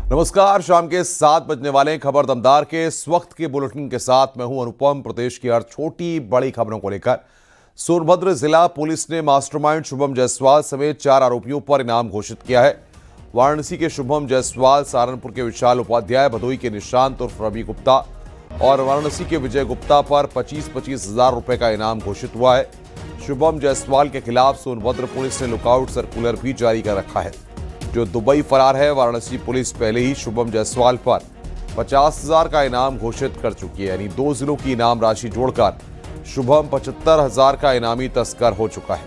नमस्कार, शाम के 7 बजने वाले हैं। खबर दमदार के इस वक्त के बुलेटिन के साथ मैं हूं अनुपम। प्रदेश की हर छोटी बड़ी खबरों को लेकर सोनभद्र जिला पुलिस ने मास्टरमाइंड शुभम जायसवाल समेत 4 आरोपियों पर इनाम घोषित किया है। वाराणसी के शुभम जायसवाल, सहारनपुर के विशाल उपाध्याय, भदोई के निशांत उर्फ रवि गुप्ता और वाराणसी के विजय गुप्ता पर 25-25 हजार रुपए का इनाम घोषित हुआ है। शुभम जायसवाल के खिलाफ सोनभद्र पुलिस ने लुकआउट सर्कुलर भी जारी कर रखा है। जो दुबई फरार है, वाराणसी पुलिस पहले ही शुभम जायसवाल पर 50,000 का इनाम घोषित कर चुकी है। यानी 2 जिलों की इनाम राशि जोड़कर शुभम 75,000 का इनामी तस्कर हो चुका है।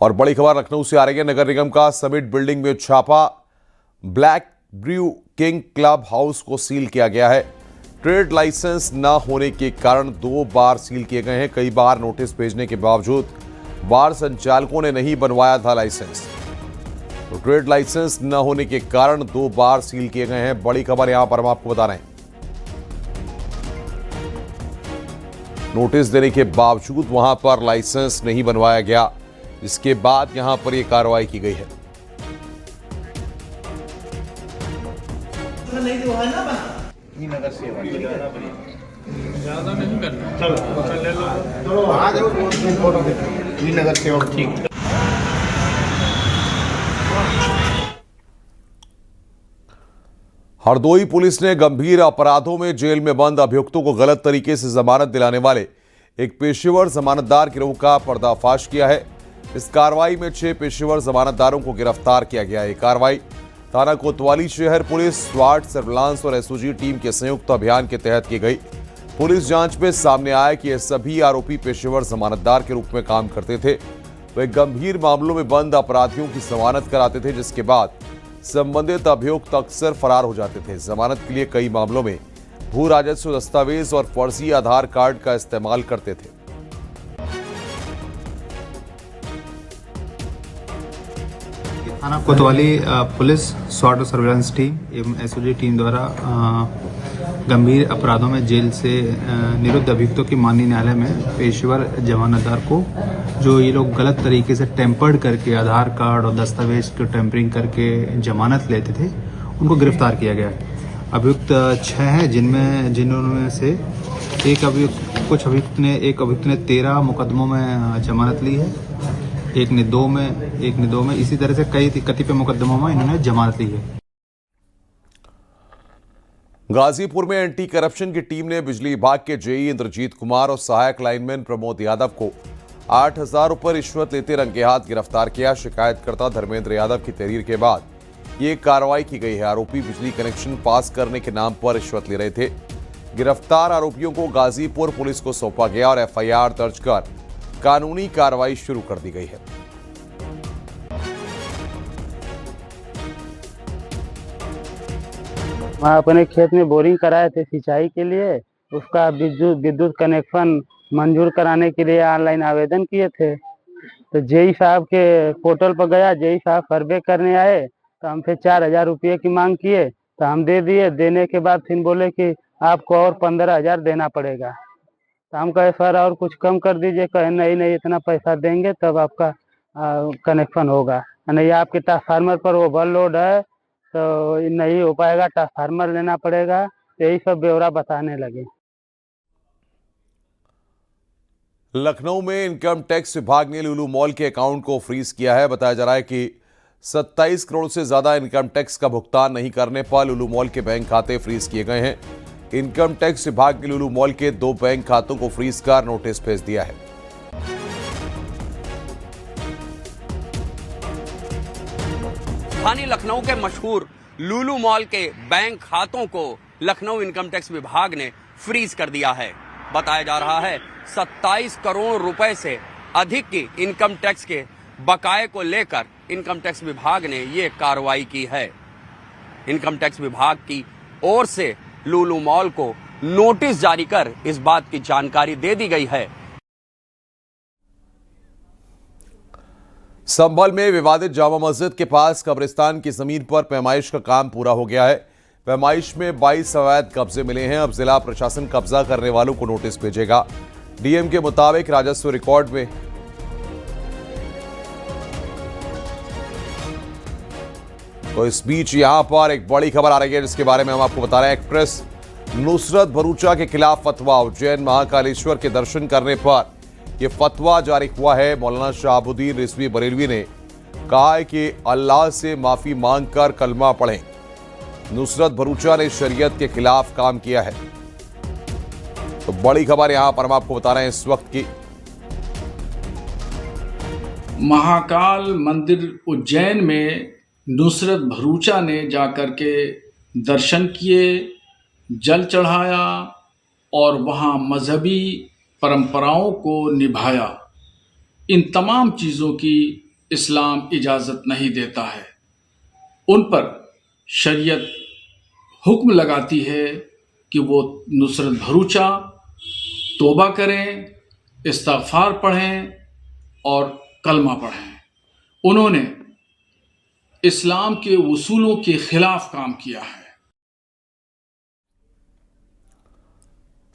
और बड़ी खबर लखनऊ से आ रही है। नगर निगम का समिट बिल्डिंग में छापा। Black brew king club house को सील किया गया है। ट्रेड लाइसेंस न होने के कारण 2 बार सील किए गए हैं। कई बार नोटिस भेजने के बावजूद बार संचालकों ने नहीं बनवाया था लाइसेंस। तो ट्रेड लाइसेंस न होने के कारण 2 बार सील किए गए हैं। बड़ी खबर यहां पर हम आपको बता रहे हैं। नोटिस देने के बावजूद वहां पर लाइसेंस नहीं बनवाया गया, जिसके बाद यहां पर यह कार्रवाई की गई है। नगर सेवा ज्यादा नहीं करना। चलो आ जाओ, फोटो नगर सेवा ठीक। हरदोई पुलिस ने गंभीर अपराधों में जेल में बंद अभियुक्तों को गलत तरीके से जमानत दिलाने वाले एक पेशेवर जमानतदार गिरोह का पर्दाफाश किया है। इस कार्रवाई में 6 पेशेवर जमानतदारों को गिरफ्तार किया गया है। कार्रवाई थाना कोतवाली शहर पुलिस, स्वाट, सर्विलांस और एसओजी टीम के संयुक्त अभियान के तहत की गई। पुलिस जांच में सामने आया कि ये सभी आरोपी पेशेवर जमानतदार के रूप में काम करते थे। वे गंभीर मामलों में बंद अपराधियों की जमानत कराते थे, जिसके बाद संबंधित अभियुक्त अक्सर फरार हो जाते थे। जमानत के लिए कई मामलों में भू राजस्व दस्तावेज और फर्जी आधार कार्ड का इस्तेमाल करते थे। थाना कोतवाली पुलिस, स्वाट और सर्विलांस टीम एवं एसओजी टीम द्वारा गंभीर अपराधों में जेल से निरुद्ध अभियुक्तों की माननीय न्यायालय में पेशेवर जमानतदार को, जो ये लोग गलत तरीके से टेम्पर्ड करके आधार कार्ड और दस्तावेज को टेम्परिंग करके जमानत लेते थे, उनको गिरफ्तार किया गया है। अभियुक्त 6 हैं, जिनमें से एक अभियुक्त ने 13 मुकदमों में जमानत ली है, एक ने दो में, इसी तरह से कई कतिपय मुकदमों में इन्होंने जमानत ली है। गाजीपुर में एंटी करप्शन की टीम ने बिजली विभाग के जेई इंद्रजीत कुमार और सहायक लाइनमैन प्रमोद यादव को 8,000 रुपये रिश्वत लेते रंगे हाथ गिरफ्तार किया। शिकायतकर्ता धर्मेंद्र यादव की तहरीर के बाद ये कार्रवाई की गई है। आरोपी बिजली कनेक्शन पास करने के नाम पर रिश्वत ले रहे थे। गिरफ्तार आरोपियों को गाजीपुर पुलिस को सौंपा गया और एफआईआर दर्ज कर कानूनी कार्रवाई शुरू कर दी गई है। वहाँ अपने खेत में बोरिंग कराए थे सिंचाई के लिए, उसका विद्युत कनेक्शन मंजूर कराने के लिए ऑनलाइन आवेदन किए थे। तो जेई साहब के पोर्टल पर गया, जेई साहब सर्वे करने आए तो हमसे 4,000 रुपये की मांग किए, तो हम दे दिए। देने के बाद फिर बोले कि आपको और 15,000 देना पड़ेगा। तो हम कहे सर और कुछ कम कर दीजिए। कहे नहीं इतना पैसा देंगे तब आपका कनेक्शन होगा, नहीं आपके ट्रांसफार्मर पर ओवरलोड है तो नहीं हो पाएगा, ट्रांसफार्मर लेना पड़ेगा। तो यही सब ब्यौरा बताने लगे। लखनऊ में इनकम टैक्स विभाग ने लुलु मॉल के अकाउंट को फ्रीज किया है। बताया जा रहा है कि 27 करोड़ से ज्यादा इनकम टैक्स का भुगतान नहीं करने पर लुलु मॉल के बैंक खाते फ्रीज किए गए हैं। इनकम टैक्स विभाग ने लुलु मॉल के 2 बैंक खातों को फ्रीज कर नोटिस भेज दिया है। राजधानी लखनऊ के मशहूर लुलु मॉल के बैंक खातों को लखनऊ इनकम टैक्स विभाग ने फ्रीज कर दिया है। बताया जा रहा है 27 करोड़ रुपए से अधिक की इनकम टैक्स के बकाये को लेकर इनकम टैक्स विभाग ने ये कार्रवाई की है। इनकम टैक्स विभाग की ओर से लुलु मॉल को नोटिस जारी कर इस बात की जानकारी दे दी गई है। संभल में विवादित जामा मस्जिद के पास कब्रिस्तान की जमीन पर पैमाइश का काम पूरा हो गया है। पैमाइश में 22 अवैध कब्जे मिले हैं। अब जिला प्रशासन कब्जा करने वालों को नोटिस भेजेगा। डीएम के मुताबिक राजस्व रिकॉर्ड में तो इस बीच यहां पर एक बड़ी खबर आ रही है जिसके बारे में हम आपको बता रहे हैं। एक्ट्रेस नुसरत भरूचा के खिलाफ फतवा। उज्जैन महाकालेश्वर के दर्शन करने पर यह फतवा जारी हुआ है। मौलाना शहाबुद्दीन रिजवी बरेलवी ने कहा है कि अल्लाह से माफी मांगकर कलमा पढ़ें। नुसरत भरूचा ने शरीयत के खिलाफ काम किया है। तो बड़ी खबर यहां पर हम आपको बता रहे हैं इस वक्त की। महाकाल मंदिर उज्जैन में नुसरत भरूचा ने जाकर के दर्शन किए, जल चढ़ाया और वहाँ मजहबी परंपराओं को निभाया। इन तमाम चीज़ों की इस्लाम इजाज़त नहीं देता है। उन पर शरीयत हुक्म लगाती है कि वो नुसरत भरूचा तौबा करें, इस्तिग़फ़ार पढ़ें और कलमा पढ़ें। उन्होंने इस्लाम के उसूलों के खिलाफ काम किया है।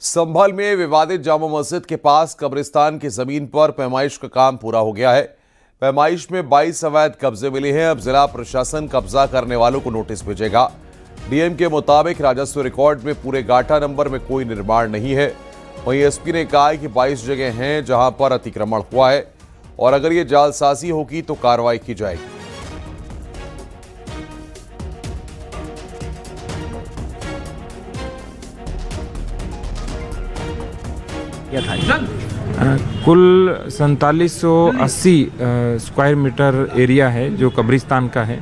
संभल में विवादित जामा मस्जिद के पास कब्रिस्तान की जमीन पर पैमाइश का काम पूरा हो गया है। पैमाइश में 22 अवैध कब्जे मिले हैं। अब जिला प्रशासन कब्जा करने वालों को नोटिस भेजेगा। डीएम के मुताबिक राजस्व रिकॉर्ड में पूरे गाटा नंबर में कोई निर्माण नहीं है। वहीं एसपी ने कहा है कि 22 जगह हैं जहां पर अतिक्रमण हुआ है और अगर ये जालसाजी होगी तो कार्रवाई की जाएगी। कुल 4780 स्क्वायर मीटर एरिया है जो कब्रिस्तान का है।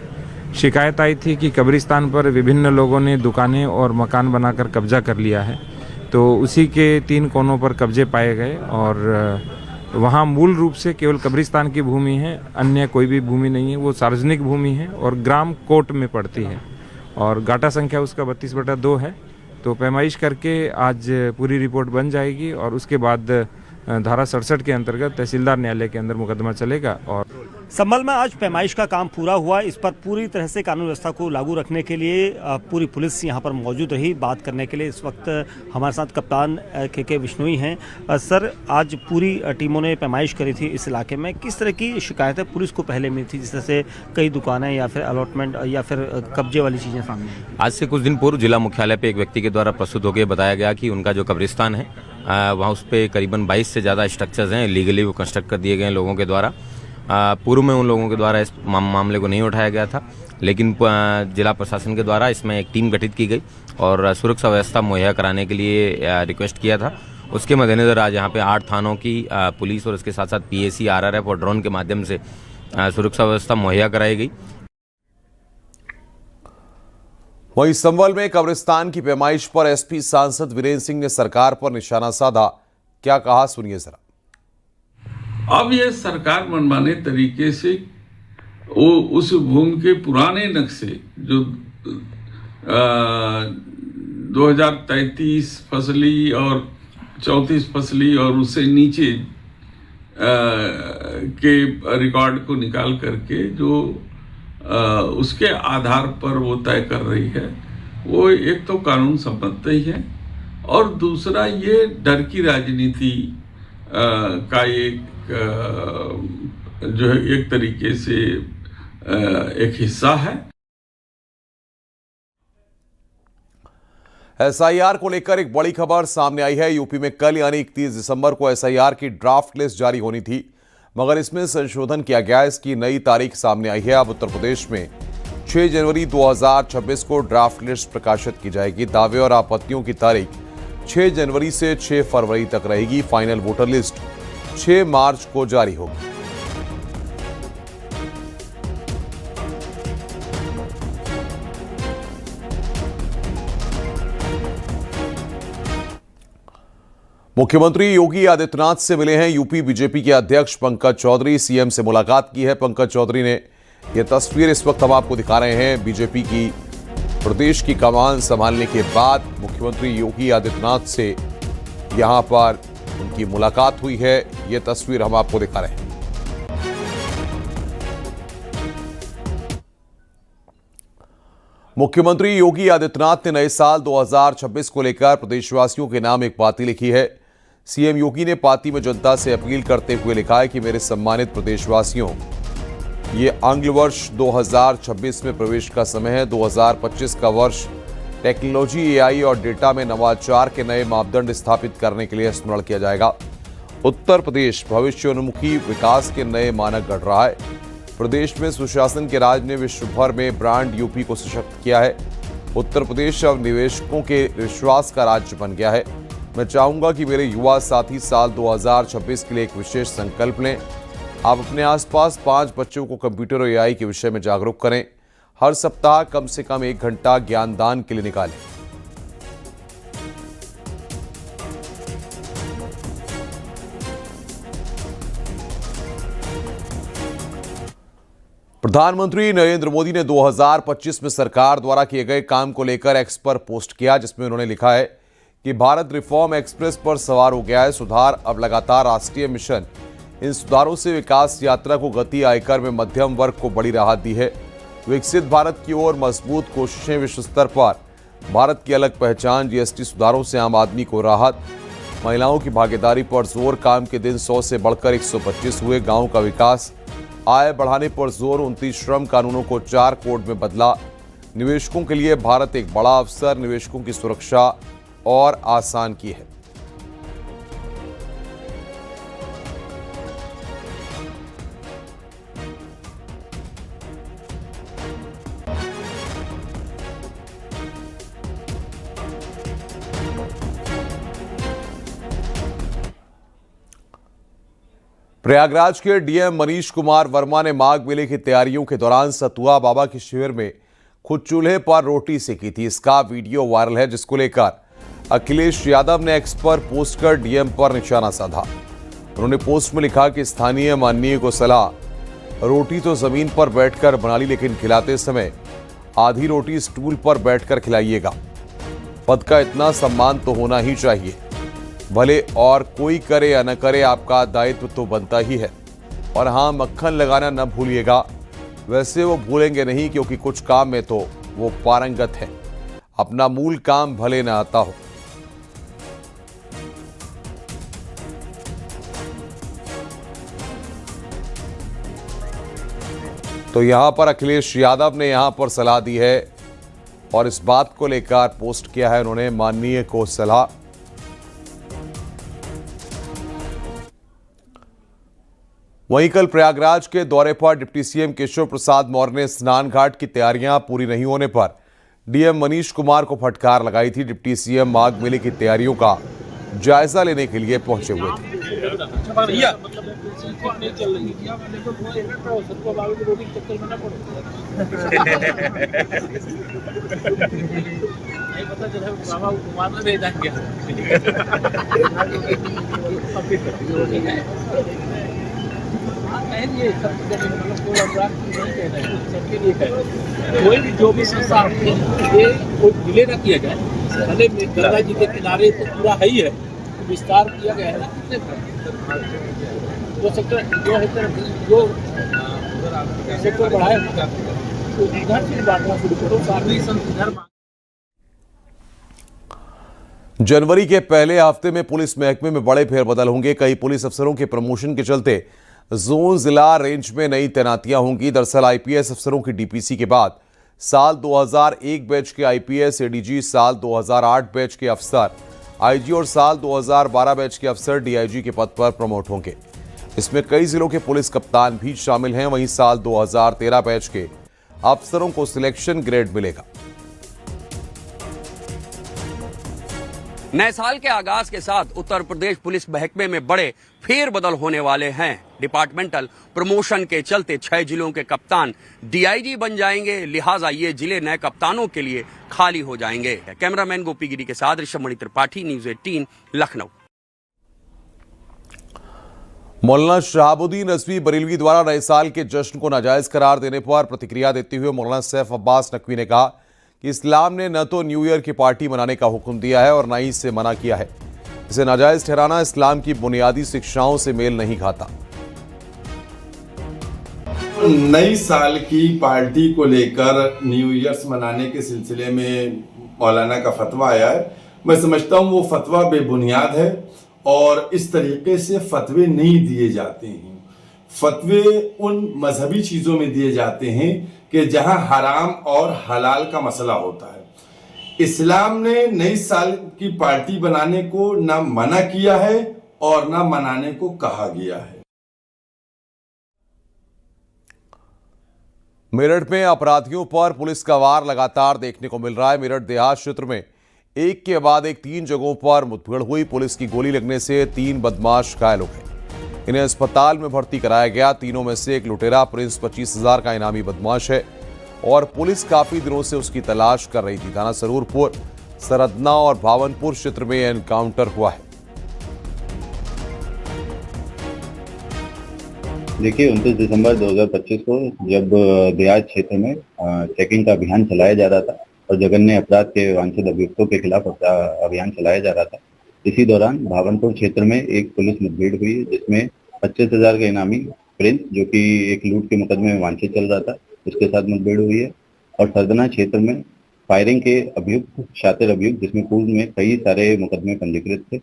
शिकायत आई थी कि कब्रिस्तान पर विभिन्न लोगों ने दुकानें और मकान बनाकर कब्जा कर लिया है, तो उसी के 3 कोनों पर कब्जे पाए गए और वहाँ मूल रूप से केवल कब्रिस्तान की भूमि है, अन्य कोई भी भूमि नहीं है। वो सार्वजनिक भूमि है और ग्राम कोट में पड़ती है और गाटा संख्या उसका 32/2 है। तो पैमाइश करके आज पूरी रिपोर्ट बन जाएगी और उसके बाद धारा 67 के अंतर्गत तहसीलदार न्यायालय के अंदर मुकदमा चलेगा। और संभल में आज पैमाइश का काम पूरा हुआ। इस पर पूरी तरह से कानून व्यवस्था को लागू रखने के लिए पूरी पुलिस यहां पर मौजूद रही। बात करने के लिए इस वक्त हमारे साथ कप्तान के विश्नोई हैं। सर, आज पूरी टीमों ने पैमाइश करी थी इस इलाके में। किस तरह की शिकायतें पुलिस को पहले मिली थी, जिस तरह से कई दुकानें या फिर अलॉटमेंट या फिर कब्जे वाली चीज़ें सामने आई? आज से कुछ दिन पूर्व जिला मुख्यालय पे एक व्यक्ति के द्वारा प्रस्तुत होकर बताया गया कि उनका जो कब्रिस्तान है वहाँ उस पर करीबन 22 से ज़्यादा स्ट्रक्चर्स हैं, लीगली वो कंस्ट्रक्ट कर दिए गए हैं लोगों के द्वारा। पूर्व में उन लोगों के द्वारा इस मामले को नहीं उठाया गया था, लेकिन जिला प्रशासन के द्वारा इसमें एक टीम गठित की गई और सुरक्षा व्यवस्था मुहैया कराने के लिए रिक्वेस्ट किया था। उसके मद्देनजर आज यहाँ पे 8 थानों की पुलिस और उसके साथ साथ PAC, RRF और ड्रोन के माध्यम से सुरक्षा व्यवस्था मुहैया कराई गई। वहीं संभल में कब्रिस्तान की पैमाइश पर एसपी सांसद वीरेंद्र सिंह ने सरकार पर निशाना साधा। क्या कहा, सुनिए जरा। अब ये सरकार मनमाने तरीके से वो उस भूमि के पुराने नक्शे जो 2033 फसली और 34 फसली और उससे नीचे के रिकॉर्ड को निकाल करके जो उसके आधार पर वो तय कर रही है, वो एक तो कानून सम्मत ही है और दूसरा ये डर की राजनीति का एक जो है एक तरीके से एक हिस्सा है। एसआईआर को लेकर एक बड़ी खबर सामने आई है। यूपी में कल यानी 31 दिसंबर को एसआईआर की ड्राफ्ट लिस्ट जारी होनी थी, मगर इसमें संशोधन किया गया। इसकी नई तारीख सामने आई है। अब उत्तर प्रदेश में 6 जनवरी 2026 को ड्राफ्ट लिस्ट प्रकाशित की जाएगी। दावे और आपत्तियों की तारीख 6 जनवरी से 6 फरवरी तक रहेगी। फाइनल वोटर लिस्ट 6 मार्च को जारी होगी। मुख्यमंत्री योगी आदित्यनाथ से मिले हैं यूपी बीजेपी के अध्यक्ष पंकज चौधरी। सीएम से मुलाकात की है पंकज चौधरी ने। यह तस्वीर इस वक्त हम आपको दिखा रहे हैं। बीजेपी की प्रदेश की कमान संभालने के बाद मुख्यमंत्री योगी आदित्यनाथ से यहां पर उनकी मुलाकात हुई है। यह तस्वीर हम आपको दिखा रहे हैं। मुख्यमंत्री योगी आदित्यनाथ ने नए साल 2026 को लेकर प्रदेशवासियों के नाम एक पाती लिखी है, सीएम योगी ने पाती में जनता से अपील करते हुए लिखा है कि मेरे सम्मानित प्रदेशवासियों, ये आंग्ल वर्ष 2026 में प्रवेश का समय है। 2025 का वर्ष टेक्नोलॉजी, एआई और डेटा में नवाचार के नए मापदंड स्थापित करने के लिए स्मरण किया जाएगा। उत्तर प्रदेश भविष्योन्मुखी विकास के नए मानक गढ़ रहा है। प्रदेश में सुशासन के राज ने विश्व भर में ब्रांड यूपी को सशक्त किया है। उत्तर प्रदेश अब निवेशकों के विश्वास का राज्य बन गया है। मैं चाहूंगा कि मेरे युवा साथी साल 2026 के लिए एक विशेष संकल्प लें। आप अपने आसपास 5 बच्चों को कंप्यूटर और एआई के विषय में जागरूक करें। हर सप्ताह कम से कम 1 घंटा ज्ञानदान के लिए निकालें। प्रधानमंत्री नरेंद्र मोदी ने 2025 में सरकार द्वारा किए गए काम को लेकर एक्स पर पोस्ट किया, जिसमें उन्होंने लिखा है कि भारत रिफॉर्म एक्सप्रेस पर सवार हो गया है। सुधार अब लगातार राष्ट्रीय मिशन। इन सुधारों से विकास यात्रा को गति, आयकर में मध्यम वर्ग को बड़ी राहत दी है। विकसित भारत की ओर मजबूत कोशिशें, विश्व स्तर पर भारत की अलग पहचान। जीएसटी सुधारों से आम आदमी को राहत। महिलाओं की भागीदारी पर जोर। काम के दिन 100 से बढ़कर 125 हुए। गांव का विकास। आय बढ़ाने पर जोर। 29 श्रम कानूनों को 4 कोड में बदला। निवेशकों के लिए भारत एक बड़ा अवसर। निवेशकों की सुरक्षा और आसान की है। प्रयागराज के डीएम मनीष कुमार वर्मा ने माघ मेले की तैयारियों के दौरान सतुआ बाबा के शिविर में खुद चूल्हे पर रोटी सेकी थी। इसका वीडियो वायरल है, जिसको लेकर अखिलेश यादव ने एक्स पर पोस्ट कर डीएम पर निशाना साधा। उन्होंने पोस्ट में लिखा कि स्थानीय माननीय को सलाह, रोटी तो जमीन पर बैठकर बना ली, लेकिन खिलाते समय आधी रोटी स्टूल पर बैठकर खिलाइएगा। पद का इतना सम्मान तो होना ही चाहिए। भले और कोई करे या न करे, आपका दायित्व तो बनता ही है। और हाँ, मक्खन लगाना न भूलिएगा। वैसे वो भूलेंगे नहीं, क्योंकि कुछ काम में तो वो पारंगत है। अपना मूल काम भले न आता हो। तो यहां पर अखिलेश यादव ने यहां पर सलाह दी है और इस बात को लेकर पोस्ट किया है उन्होंने, माननीय को सलाह। वहीं कल प्रयागराज के दौरे पर डिप्टी सीएम केशव प्रसाद मौर्य ने स्नान घाट की तैयारियां पूरी नहीं होने पर डीएम मनीष कुमार को फटकार लगाई थी। डिप्टी सीएम माघ मेले की तैयारियों का जायजा लेने के लिए पहुंचे हुए थे। कोई भी जो भी संस्था ये कोई डिले ना किया जाए। भले गंगा जी के किनारे तो पूरा है ही है, विस्तार किया गया है। जो सेक्टर बढ़ाए तो इधर से बांटना शुरू करो। सारी इधर जनवरी के पहले हफ्ते में पुलिस महकमे में बड़े फेरबदल होंगे। कई पुलिस अफसरों के प्रमोशन के चलते जोन, जिला, रेंज में नई तैनातियां होंगी। दरअसल आईपीएस अफसरों की डीपीसी के बाद साल 2001 बैच के आईपीएस एडीजी, साल 2008 बैच के अफसर आईजी और साल 2012 बैच के अफसर डीआईजी के पद पर प्रमोट होंगे। इसमें कई जिलों के पुलिस कप्तान भी शामिल हैं। वहीं साल 2013 बैच के अफसरों को सिलेक्शन ग्रेड मिलेगा। नए साल के आगाज के साथ उत्तर प्रदेश पुलिस महकमे में बड़े फेरबदल होने वाले हैं। डिपार्टमेंटल प्रमोशन के चलते 6 जिलों के कप्तान डीआईजी बन जाएंगे। लिहाजा ये जिले नए कप्तानों के लिए खाली हो जाएंगे। कैमरामैन गोपी गिरी के साथ ऋषभ त्रिपाठी, न्यूज़ 18 लखनऊ। मौलाना शहाबुद्दीन रज़वी बरेलवी द्वारा नए साल के जश्न को नाजायज करार देने पर प्रतिक्रिया देते हुए मौलाना सैफ अब्बास नकवी ने कहा कि इस्लाम ने न तो न्यू ईयर की पार्टी मनाने का हुक्म दिया है और न ही इसे मना किया है। इसे नाजायज ठहराना इस्लाम की बुनियादी शिक्षाओं से मेल नहीं खाता। नई साल की पार्टी को लेकर न्यू ईयर्स मनाने के सिलसिले में मौलाना का फतवा आया है। मैं समझता हूँ वो फतवा बेबुनियाद है और इस तरीके से फतवे नहीं दिए जाते हैं। फतवे उन मजहबी चीज़ों में दिए जाते हैं कि जहां हराम और हलाल का मसला होता है। इस्लाम ने नई साल की पार्टी बनाने को ना मना किया है और ना मनाने को कहा गया है। मेरठ में अपराधियों पर पुलिस का वार लगातार देखने को मिल रहा है। मेरठ देहात क्षेत्र में एक के बाद एक 3 जगहों पर मुठभेड़ हुई। पुलिस की गोली लगने से 3 बदमाश घायल हो गए। इन्हें अस्पताल में भर्ती कराया गया। तीनों में से एक लुटेरा प्रिंस 25,000 का इनामी बदमाश है और पुलिस काफी दिनों से उसकी तलाश कर रही थी। थाना सरूरपुर, सरदना और भावनपुर क्षेत्र में एनकाउंटर हुआ है। देखिए 29 दिसंबर 2025 को जब देहात क्षेत्र में चेकिंग का अभियान चलाया जा रहा था और जघन्य अपराध के वांछित अभियुक्तों के खिलाफ अभियान चलाया जा रहा था, इसी दौरान भावनपुर क्षेत्र में एक पुलिस मुठभेड़ हुई जिसमें 25,000 का इनामी प्रिंस, जो कि एक लूट के मुकदमे में वांछित चल रहा था, उसके साथ मुठभेड़ हुई है। और सरदना क्षेत्र में फायरिंग के अभियुक्त, शातिर अभियुक्त, जिसमें पूर्व में कई सारे मुकदमे पंजीकृत थे,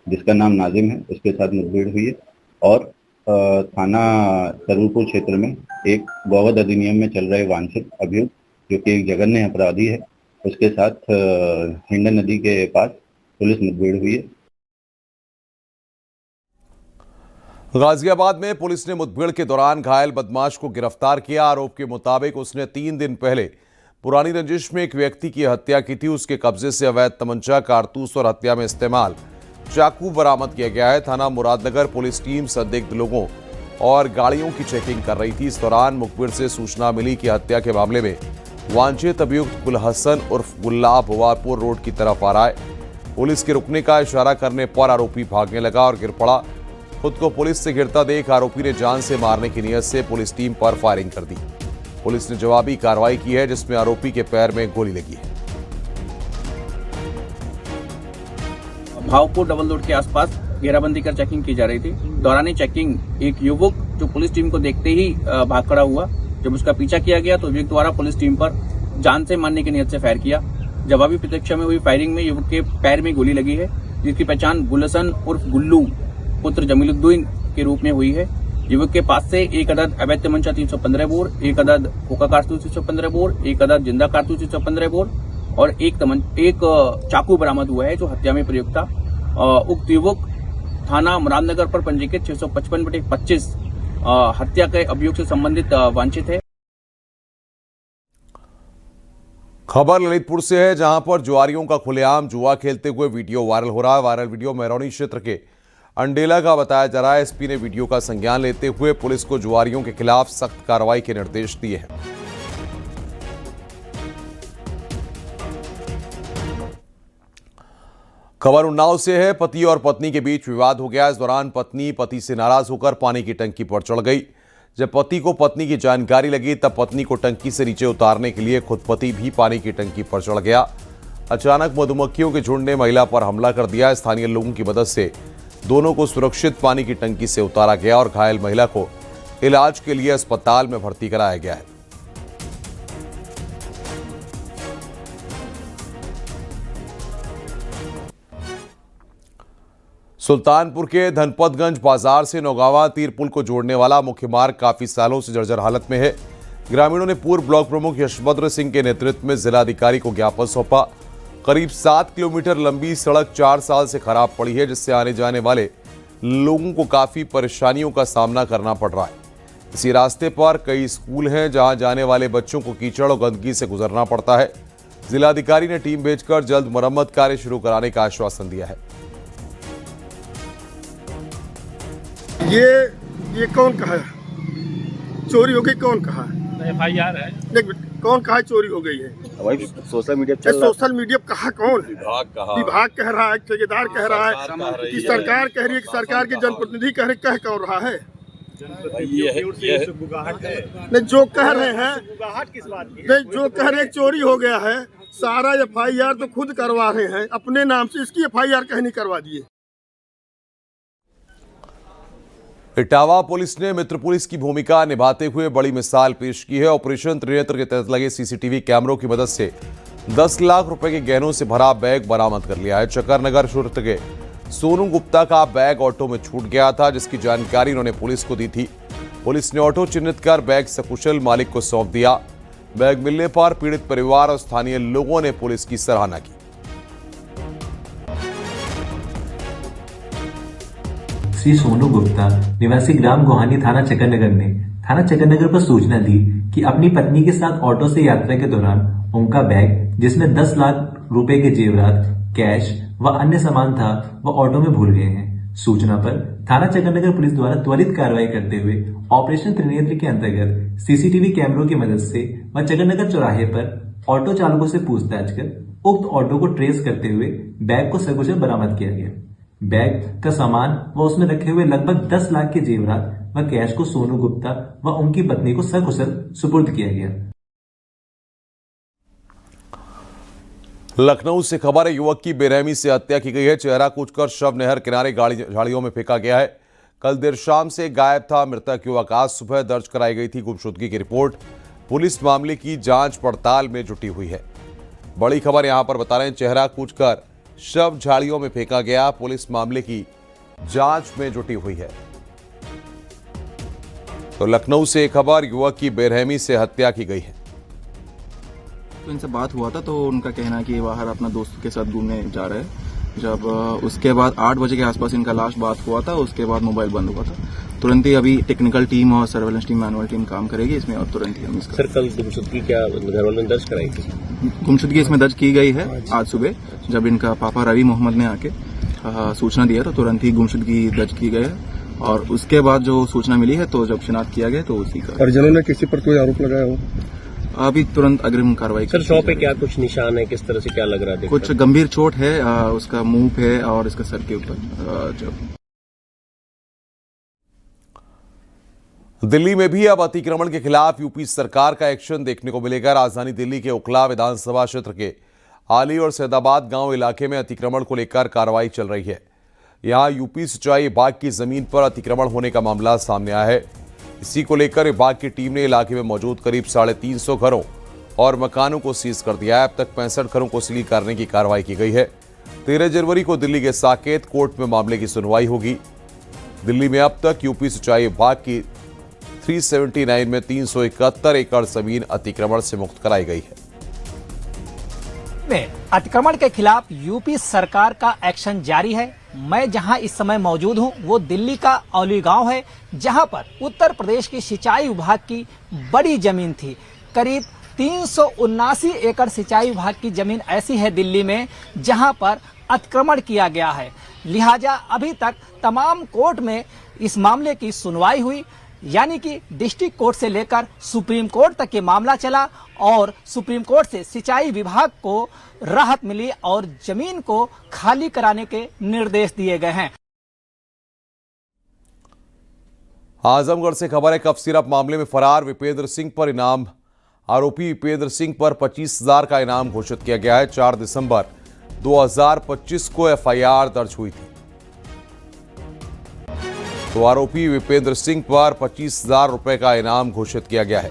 जिसका नाम नाजिम है, उसके साथ मुठभेड़ हुई है। और थाना सरूरपुर क्षेत्र में एक गोवध अधिनियम में चल रहे वांछित अभियुक्त, जो कि एक जघन्य अपराधी है, उसके साथ हिंडन नदी के पास पुलिस मुठभेड़ हुई है। गाजियाबाद में पुलिस ने मुठभेड़ के दौरान घायल बदमाश को गिरफ्तार किया। आरोप के मुताबिक उसने 3 दिन पहले पुरानी रंजिश में एक व्यक्ति की हत्या की थी। उसके कब्जे से अवैध तमंचा, कारतूस और हत्या में इस्तेमाल चाकू बरामद किया गया है। थाना मुरादनगर पुलिस टीम संदिग्ध लोगों और गाड़ियों की चेकिंग कर रही थी। इस दौरान मुखबिर से सूचना मिली कि हत्या के मामले में वांछित अभियुक्त गुल हसन उर्फ गुल्ला भवारपुर रोड की तरफ आ रहा है। पुलिस के रुकने का इशारा करने पर आरोपी भागने लगा और गिर पड़ा। खुद को पुलिस से गिरता देख आरोपी ने जान से मारने की नीयत से पुलिस टीम पर फायरिंग कर दी। पुलिस ने जवाबी कार्रवाई की है, जिसमें आरोपी के पैर में गोली लगी है। भावपुर डबल रोड के आसपास घेराबंदी कर चेकिंग की जा रही थी। दौरान चेकिंग एक युवक जो पुलिस टीम को देखते ही भाग खड़ा हुआ। जब उसका पीछा किया गया तो युवक द्वारा पुलिस टीम पर जान से मारने की नीयत से फायर किया। जवाबी प्रतीक्षा में हुई फायरिंग में युवक के पैर में गोली लगी है, जिसकी पहचान गुलसन उर्फ गुल्लू पुत्र जमीलुद्दीन के रूप में हुई है। युवक के पास से एक अदद अवैध तमंचा 315 बोर, एक अदद खोखा कारतूस 315 बोर, एक अदद जिंदा कारतूस 315 बोर और एक चाकू बरामद हुआ है, जो हत्या में प्रयुक्त था। उक्त युवक थाना मुरादनगर पर पंजीकृत 655/25 हत्या के अभियोग से संबंधित वांछित है। खबर ललितपुर से है, जहां पर जुआरियों का खुलेआम जुआ खेलते हुए वीडियो वायरल हो रहा है। वायरल वीडियो मेहरौनी क्षेत्र के अंडेला का बताया जा रहा है। एसपी ने वीडियो का संज्ञान लेते हुए पुलिस को जुआरियों के खिलाफ सख्त कार्रवाई के निर्देश दिए हैं। खबर उन्नाव से है। पति और पत्नी के बीच विवाद हो गया। इस दौरान पत्नी पति से नाराज होकर पानी की टंकी पर चढ़ गई। जब पति को पत्नी की जानकारी लगी तब पत्नी को टंकी से नीचे उतारने के लिए खुद पति भी पानी की टंकी पर चढ़ गया। अचानक मधुमक्खियों के झुंड ने महिला पर हमला कर दिया। स्थानीय लोगों की मदद से दोनों को सुरक्षित पानी की टंकी से उतारा गया और घायल महिला को इलाज के लिए अस्पताल में भर्ती कराया गया है। सुल्तानपुर के धनपतगंज बाजार से नौगावा तीर पुल को जोड़ने वाला मुख्य मार्ग काफी सालों से जर्जर हालत में है। ग्रामीणों ने पूर्व ब्लॉक प्रमुख यशवंत सिंह के नेतृत्व में जिलाधिकारी को ज्ञापन सौंपा। करीब 7 किलोमीटर लंबी सड़क 4 साल से खराब पड़ी है, जिससे आने जाने वाले लोगों को काफी परेशानियों का सामना करना पड़ रहा है। इसी रास्ते पर कई स्कूल हैं, जहां जाने वाले बच्चों को कीचड़ और गंदगी से गुजरना पड़ता है। जिलाधिकारी ने टीम भेजकर जल्द मरम्मत कार्य शुरू कराने का आश्वासन दिया है। ये कौन कहा है चोरी हो गई? कौन कहा है? FIR है। कौन कहा चोरी हो गई है? भाई सोशल मीडिया सोशल मीडिया कहा? कौन विभाग कह रहा है, ठेकेदार कह रहा है कि सरकार कह रही है, कि सरकार के जनप्रतिनिधि कह कौन रहा है? नहीं, जो कह रहे हैं नहीं, जो कह रहे हैं चोरी हो गया है, सारा FIR तो खुद करवा रहे हैं अपने नाम से। इसकी FIR कहीं नहीं करवा दिए। इटावा पुलिस ने मित्र पुलिस की भूमिका निभाते हुए बड़ी मिसाल पेश की है। ऑपरेशन त्रिनेत्र के तहत लगे सीसीटीवी कैमरों की मदद से 10 लाख रुपए के गहनों से भरा बैग बरामद कर लिया है। चक्कर नगर क्षेत्र के सोनू गुप्ता का बैग ऑटो में छूट गया था, जिसकी जानकारी उन्होंने पुलिस को दी थी। पुलिस ने ऑटो चिन्हित कर बैग सकुशल मालिक को सौंप दिया। बैग मिलने पर पीड़ित परिवार और स्थानीय लोगों ने पुलिस की सराहना की। श्री सोनू गुप्ता निवासी ग्राम गोहानी थाना चकरनगर ने थाना चकरनगर पर सूचना दी कि अपनी पत्नी के साथ ऑटो से यात्रा के दौरान उनका बैग, जिसमें 10 लाख रुपए के जेवरात, कैश व अन्य सामान था, वह ऑटो में भूल गए हैं। सूचना पर थाना चकरनगर पुलिस द्वारा त्वरित कार्रवाई करते हुए ऑपरेशन त्रिनेत्र के अंतर्गत सीसीटीवी कैमरों की मदद से व चकरनगर चौराहे पर ऑटो चालकों से पूछताछ कर उक्त ऑटो को ट्रेस करते हुए बैग को सकुशल बरामद किया गया। बैग का सामान व उसमें रखे हुए लगभग 10 लाख के जेवरात व कैश को सोनू गुप्ता व उनकी पत्नी को सकुशल सुपुर्द किया गया। लखनऊ से खबर है, युवक की बेरहमी से हत्या की गई है। चेहरा कूचकर शव नहर किनारे झाड़ियों में फेंका गया है। कल देर शाम से गायब था मृतक युवक। आज सुबह दर्ज कराई गई थी गुमशुदगी की रिपोर्ट। पुलिस मामले की जांच पड़ताल में जुटी हुई है। बड़ी खबर यहां पर बता रहे हैं, चेहरा कूचकर शव झाड़ियों में फेंका गया। पुलिस मामले की जांच में जुटी हुई है। तो लखनऊ से खबर, युवक की बेरहमी से हत्या की गई है। तो इनसे बात हुआ था, तो उनका कहना है कि ये बाहर अपना दोस्त के साथ घूमने जा रहे हैं। जब उसके बाद 8 बजे के आसपास इनका लास्ट बात हुआ था, उसके बाद मोबाइल बंद हुआ था। तुरंत ही अभी टेक्निकल टीम और सर्वेलेंस टीम, मैनुअल टीम काम करेगी इसमें और तुरंत ही हम इसका। सर, कल गुमशुदगी क्या घर वालों ने दर्ज कराई थी? गुमशुदगी इसमें दर्ज की गई है आज सुबह, जब इनका पापा रवि मोहम्मद ने आके सूचना दिया तो तुरंत ही गुमशुदगी दर्ज की गई है। और उसके बाद जो सूचना मिली है तो जब शिनाख्त किया गया तो उसी का। परिजनों ने किसी पर कोई आरोप लगाया हो? अभी तुरंत अग्रिम कार्रवाई। सर, शव पे क्या कुछ निशान है, किस तरह से क्या लग रहा है? कुछ गंभीर चोट है, उसका मुंह पे और इसका सर के ऊपर। दिल्ली में भी अब अतिक्रमण के खिलाफ यूपी सरकार का एक्शन देखने को मिलेगा। राजधानी दिल्ली के उखला विधानसभा क्षेत्र के आली और सैदाबाद गांव इलाके में अतिक्रमण को लेकर कार्रवाई चल रही है। यहां यूपी सिंचाई विभाग की जमीन पर अतिक्रमण होने का मामला सामने आया है। इसी को लेकर विभाग की टीम ने इलाके में मौजूद करीब 350 घरों और मकानों को सीज कर दिया है। अब तक 65 घरों को सील करने की कार्रवाई की गई है। 13 जनवरी को दिल्ली के साकेत कोर्ट में मामले की सुनवाई होगी। दिल्ली में अब तक यूपी सिंचाई विभाग की 379 में 371 एकड़ जमीन अतिक्रमण से मुक्त कराई गई है। अतिक्रमण के खिलाफ यूपी सरकार का एक्शन जारी है। मैं जहां इस समय मौजूद हूं वो दिल्ली का औली गांव है, जहां पर उत्तर प्रदेश की सिंचाई विभाग की बड़ी जमीन थी। करीब 379 एकड़ सिंचाई विभाग की जमीन ऐसी है दिल्ली में जहां पर अतिक्रमण किया गया है। लिहाजा अभी तक तमाम कोर्ट में इस मामले की सुनवाई हुई, यानी कि डिस्ट्रिक्ट कोर्ट से लेकर सुप्रीम कोर्ट तक ये मामला चला और सुप्रीम कोर्ट से सिंचाई विभाग को राहत मिली और जमीन को खाली कराने के निर्देश दिए गए हैं। आजमगढ़ से खबर है, कफ सिरप मामले में फरार विपेंद्र सिंह पर इनाम। आरोपी विपेंद्र सिंह पर 25,000 का इनाम घोषित किया गया है। 4 दिसंबर 2025 को एफआईआर दर्ज हुई थी। तो आरोपी विपेंद्र सिंह पर 25,000 रुपए का इनाम घोषित किया गया है।